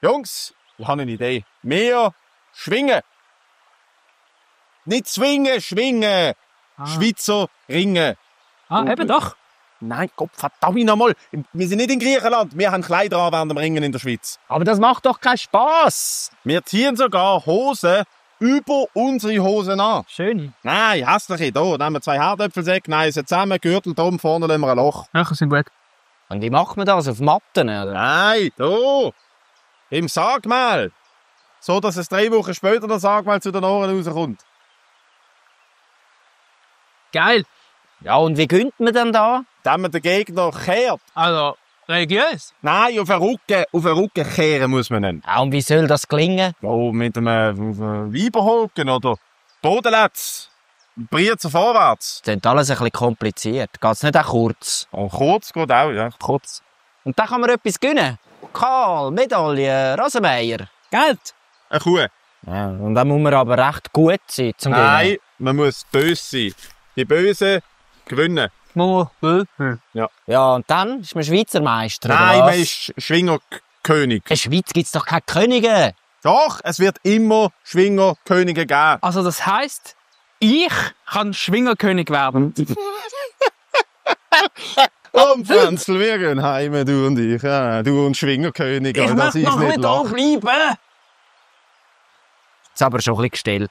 Jungs, ich habe eine Idee. Wir schwingen. Nicht zwingen, schwingen. Schweizer Ringen. Eben doch. Nein, Gott, verdammt nochmal. Wir sind nicht in Griechenland. Wir haben Kleider an während dem Ringen in der Schweiz. Aber das macht doch keinen Spass. Wir ziehen sogar Hosen über unsere Hosen an. Schön. Nein, hässliche. Hier, nehmen wir 2 Herdöpfelsäcke, nein, sie zusammen, Gürtel drum, vorne lassen wir ein Loch. Ja, sind gut. Und wie macht man das? Auf Matten, oder? Nein, hier. Im Sargmehl. So, dass es 3 Wochen später der Sargmehl zu den Ohren rauskommt. Geil. Ja, und wie gönnt man denn da? Dann man den Gegner kehrt. Also, religiös. Nein, auf den Rücken kehren muss man ihn. Ja, und wie soll das gelingen? Oh, mit einem Weiberholken oder Bodenletz. Briert vorwärts. Das klingt alles ein bisschen kompliziert. Geht's nicht auch kurz? Und kurz geht auch, ja. Kurz. Und dann kann man etwas gewinnen. Pokal, Medaille, Rasenmäher. Geld. Eine Kuh. Ja, und dann muss man aber recht gut sein zum Nein, Gewinnen. man muss böse sein. Die Bösen gewinnen. Ja, und dann ist man Schweizer Meister, Nein, oder was? man ist Schwingerkönig. In der Schweiz gibt's doch keine Könige. Doch, es wird immer Schwingerkönige geben. Also das heisst, ich kann Schwingerkönig werden. Komm, Franzl, wir gehen heim, du und ich. Ja, du und Schwingerkönig. Ich dass möchte noch nicht nicht da lache. bleiben. Jetzt aber schon ein bisschen gestellt.